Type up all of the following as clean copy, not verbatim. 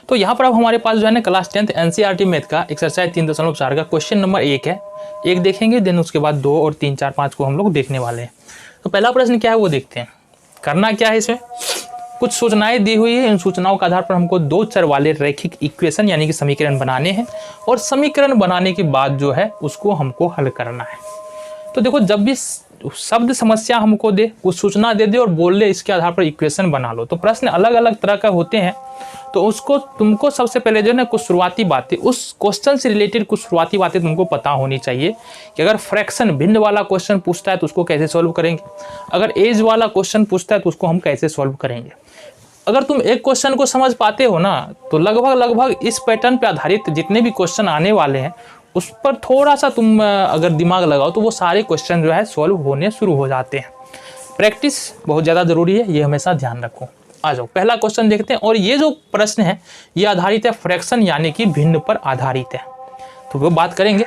तो यहाँ पर अब हमारे पास जो है ना क्लास 10th एनसीईआरटी मैथ का एक्सरसाइज 3.4 का क्वेश्चन नंबर 1 है। एक देखेंगे, देन उसके बाद 2 और 3 4 5 को हम लोग देखने वाले हैं। तो पहला प्रश्न क्या है वो देखते हैं। करना क्या है, इसमें कुछ सूचनाएं दी हुई है। इन सूचनाओं के आधार पर हमको 2 चर वाले रैखिक इक्वेशन यानी कि समीकरण बनाने हैं और समीकरण बनाने के बाद जो है उसको हमको हल करना है। तो देखो, जब भी शब्द समस्या हमको दे, कुछ सूचना दे दे और बोल ले इसके आधार पर इक्वेशन बना लो, तो प्रश्न अलग अलग तरह का होते हैं। तो उसको तुमको सबसे पहले जो है ना कुछ शुरुआती बातें, उस क्वेश्चन से रिलेटेड कुछ शुरुआती बातें तुमको पता होनी चाहिए कि अगर फ्रैक्शन भिन्न वाला क्वेश्चन पूछता है तो उसको कैसे सॉल्व करेंगे, अगर एज वाला क्वेश्चन पूछता है तो उसको हम कैसे सॉल्व करेंगे। अगर तुम एक क्वेश्चन को समझ पाते हो ना, तो लगभग इस पैटर्न पे आधारित जितने भी क्वेश्चन आने वाले हैं उस पर थोड़ा सा तुम अगर दिमाग लगाओ तो वो सारे क्वेश्चन जो है सॉल्व होने शुरू हो जाते हैं। प्रैक्टिस बहुत ज़्यादा ज़रूरी है, ये हमेशा ध्यान रखो। आ जाओ, पहला क्वेश्चन देखते हैं। और ये जो प्रश्न है ये आधारित है फ्रैक्शन यानी कि भिन्न पर आधारित है। तो वो बात करेंगे,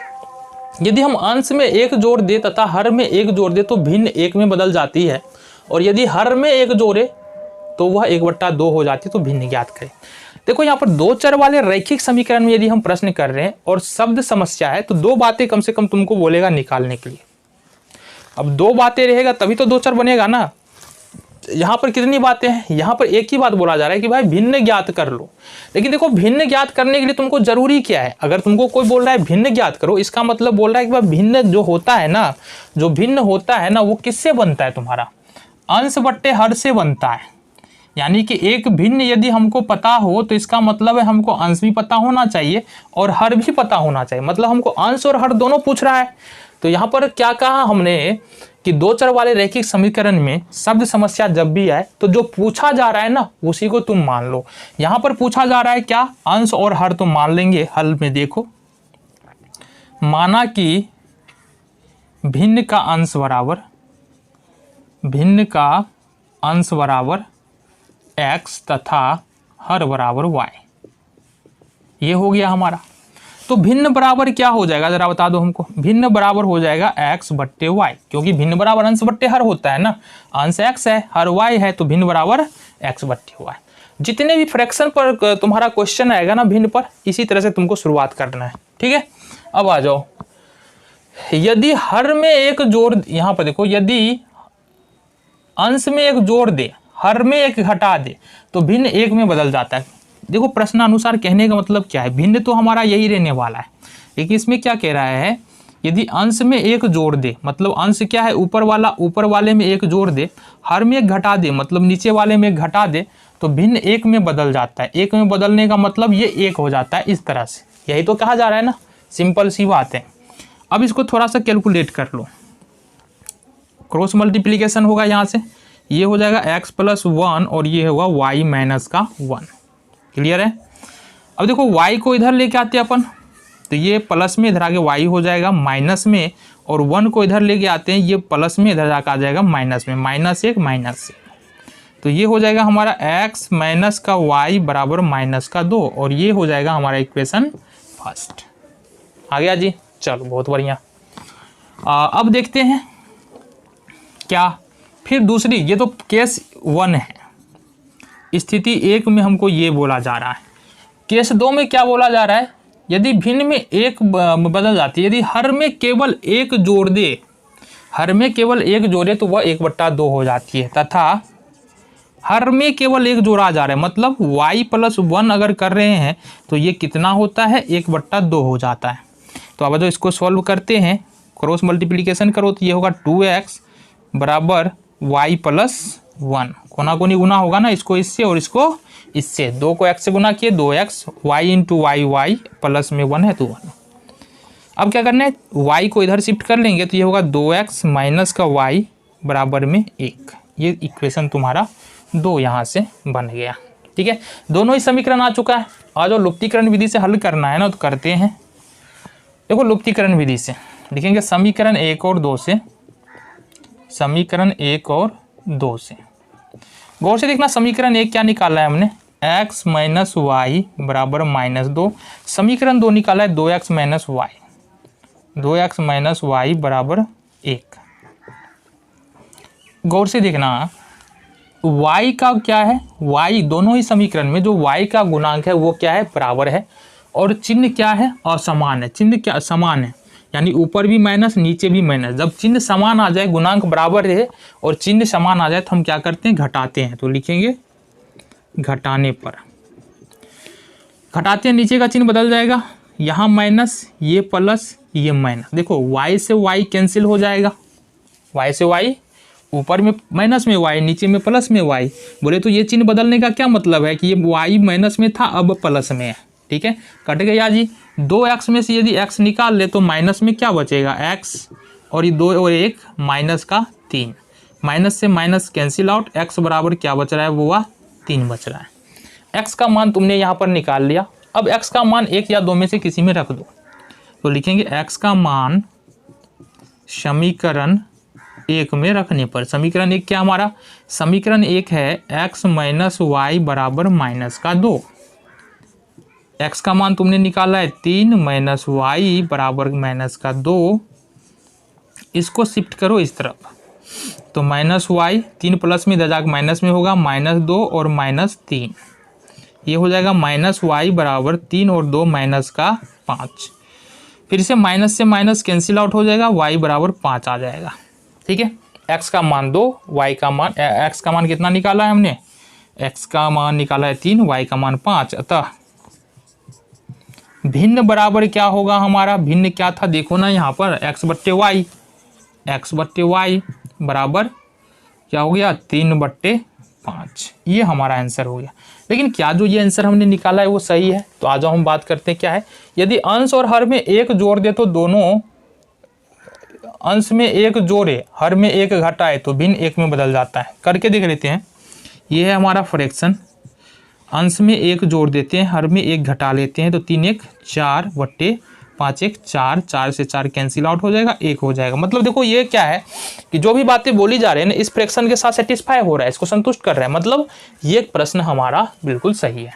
यदि हम अंश में 1 जोड़ दे तथा हर में 1 जोड़ दे तो भिन्न 1 में बदल जाती है, और यदि हर में 1 जोड़े तो वह 1/2 हो जाती है। तो भिन्न ज्ञात करें। देखो, यहाँ पर 2 चर वाले रैखिक समीकरण में यदि हम प्रश्न कर रहे हैं और शब्द समस्या है तो 2 बातें कम से कम तुमको बोलेगा निकालने के लिए। अब 2 बातें रहेगा तभी तो 2 चर बनेगा ना। यहाँ पर कितनी बातें हैं, यहाँ पर एक ही बात बोला जा रहा है कि भाई भिन्न ज्ञात कर लो। लेकिन देखो, भिन्न ज्ञात करने के लिए तुमको जरूरी क्या है। अगर तुमको कोई बोल रहा है भिन्न ज्ञात करो, इसका मतलब बोल रहा है कि भाई भिन्न जो होता है ना, जो भिन्न होता है ना, वो किससे बनता है, तुम्हारा अंश बट्टे हर से बनता है। यानी कि एक भिन्न यदि हमको पता हो तो इसका मतलब है हमको अंश भी पता होना चाहिए और हर भी पता होना चाहिए। मतलब हमको अंश और हर दोनों पूछ रहा है। तो यहाँ पर क्या कहा हमने कि 2 चर वाले रैखिक समीकरण में शब्द समस्या जब भी आए तो जो पूछा जा रहा है ना उसी को तुम मान लो। यहाँ पर पूछा जा रहा है क्या, अंश और हर, तो मान लेंगे। हल में देखो, माना कि भिन्न का अंश बराबर x तथा हर बराबर y, ये हो गया हमारा। तो भिन्न बराबर क्या हो जाएगा जरा बता दो हमको। भिन्न बराबर हो जाएगा x बट्टे y, क्योंकि भिन्न बराबर अंश बट्टे हर होता है ना। अंश x है, हर y है, तो भिन्न बराबर x बट्टे y। जितने भी फ्रैक्शन पर तुम्हारा क्वेश्चन आएगा ना भिन्न पर, इसी तरह से तुमको शुरुआत करना है, ठीक है। अब आ जाओ, यदि हर में 1 जोड़, यहाँ पर देखो, यदि अंश में 1 जोड़ दे, हर में 1 घटा दे तो भिन्न 1 में बदल जाता है। देखो, प्रश्नानुसार कहने का मतलब क्या है, भिन्न तो हमारा यही रहने वाला है, लेकिन इसमें क्या कह रहा है, यदि अंश में 1 जोड़ दे, मतलब अंश क्या है, ऊपर वाले में 1 जोड़ दे, हर में 1 घटा दे, मतलब नीचे वाले में 1 घटा दे, तो भिन्न 1 में बदल जाता है। 1 में बदलने का मतलब ये 1 हो जाता है, इस तरह से। यही तो कहा जा रहा है ना, सिंपल सी बात है। अब इसको थोड़ा सा कैलकुलेट कर लो। क्रॉस मल्टीप्लीकेशन होगा, यहाँ से ये हो जाएगा x + 1 और ये होगा y - 1। क्लियर है। अब देखो, y को इधर लेके आते हैं अपन, तो ये प्लस में इधर आगे y हो जाएगा माइनस में, और 1 को इधर लेके आते हैं, ये प्लस में इधर जाकर आ जाएगा माइनस में, -1 -1। तो ये हो जाएगा हमारा x - का y बराबर -2, और ये हो जाएगा हमारा इक्वेशन फर्स्ट। आ गया जी, चलो बहुत बढ़िया। अब देखते हैं क्या, फिर दूसरी, ये तो केस 1 है। स्थिति 1 में हमको ये बोला जा रहा है। केस 2 में क्या बोला जा रहा है, यदि भिन्न में 1 बदल जाती है, यदि हर में केवल 1 जोड़ दे, हर में केवल 1 जोड़े तो वह 1/2 हो जाती है, तथा हर में केवल 1 जोड़ा जा रहा है, मतलब y + 1 अगर कर रहे हैं तो ये कितना होता है, 1/2 हो जाता है। तो अब जो इसको सॉल्व करते हैं, क्रॉस मल्टीप्लीकेशन करो तो ये होगा 2x बराबर y + 1। कोना कोनी गुना होगा ना, इसको इससे और इसको इससे, 2 को x से गुना किए 2x, y × y प्लस में 1 है तो 1। अब क्या करना है, y को इधर शिफ्ट कर लेंगे तो ये होगा 2x - का y बराबर में 1। ये इक्वेशन तुम्हारा 2 यहाँ से बन गया, ठीक है। दोनों ही समीकरण आ चुका है। आज जो लुप्तीकरण विधि से हल करना है ना, तो करते हैं। देखो, लुप्तीकरण विधि से लिखेंगे समीकरण 1 और 2 से, समीकरण 1 और 2 से। गौर से देखना, समीकरण 1 क्या निकाला है हमने, x - y बराबर -2। समीकरण 2 निकाला है 2x - y, 2x - y बराबर 1। गौर से देखना, y का क्या है, y दोनों ही समीकरण में जो y का गुणांक है वो क्या है, बराबर है, और चिन्ह क्या है, असमान है। चिन्ह क्या समान है, यानी ऊपर भी माइनस नीचे भी माइनस। जब चिन्ह समान आ जाए, गुणांक बराबर रहे और चिन्ह समान आ जाए तो हम क्या करते हैं, घटाते हैं। तो लिखेंगे घटाने पर, घटाते हैं नीचे का चिन्ह बदल जाएगा, यहाँ माइनस, ये प्लस, ये माइनस। देखो y से y कैंसिल हो जाएगा, y से y, ऊपर में माइनस में y, नीचे में प्लस में y। बोले तो ये चिन्ह बदलने का क्या मतलब है कि ये y माइनस में था अब प्लस में है। ठीक है, कट गया जी। 2x में से यदि x निकाल ले तो माइनस में क्या बचेगा, x, और ये 2 और 1 माइनस का 3, माइनस से माइनस कैंसिल आउट, x बराबर क्या बच रहा है, वो 3 बच रहा है। x का मान तुमने यहाँ पर निकाल लिया। अब x का मान 1 या 2 में से किसी में रख दो। तो लिखेंगे x का मान समीकरण 1 में रखने पर, समीकरण 1 क्या हमारा, समीकरण 1 है x माइनस वाई बराबर माइनस का 2। x का मान तुमने निकाला है 3 माइनस वाई बराबर माइनस का 2। इसको शिफ्ट करो इस तरफ, तो माइनस वाई, 3 प्लस में दजाक माइनस में होगा, -2 और -3, ये हो जाएगा माइनस वाई बराबर 3 और 2 माइनस का 5। फिर से माइनस कैंसिल आउट हो जाएगा, y बराबर 5 आ जाएगा। ठीक है, x का मान 2, y का मान, x का मान कितना निकाला है हमने, x का मान निकाला है 3, y का मान 5। अतः भिन्न बराबर क्या होगा हमारा, भिन्न क्या था देखो ना यहाँ पर, x बट्टे वाई, x बट्टे वाई बराबर क्या हो गया, 3/5। ये हमारा आंसर हो गया। लेकिन क्या जो ये आंसर हमने निकाला है वो सही है? तो आ जाओ हम बात करते हैं क्या है। यदि अंश और हर में 1 जोड़ दे तो दोनों, अंश में 1 जोड़े हर में 1 घटाए तो भिन्न 1 में बदल जाता है। करके देख लेते हैं। ये है हमारा फ्रैक्शन, अंश में 1 जोड़ देते हैं, हर में 1 घटा लेते हैं, तो 3 1 4 बट्टे 5 1 4, 4 से 4 कैंसिल आउट हो जाएगा, 1 हो जाएगा। मतलब देखो ये क्या है कि जो भी बातें बोली जा रही है ना, इस फ्रैक्शन के साथ सेटिस्फाई हो रहा है, इसको संतुष्ट कर रहा है। मतलब ये प्रश्न हमारा बिल्कुल सही है।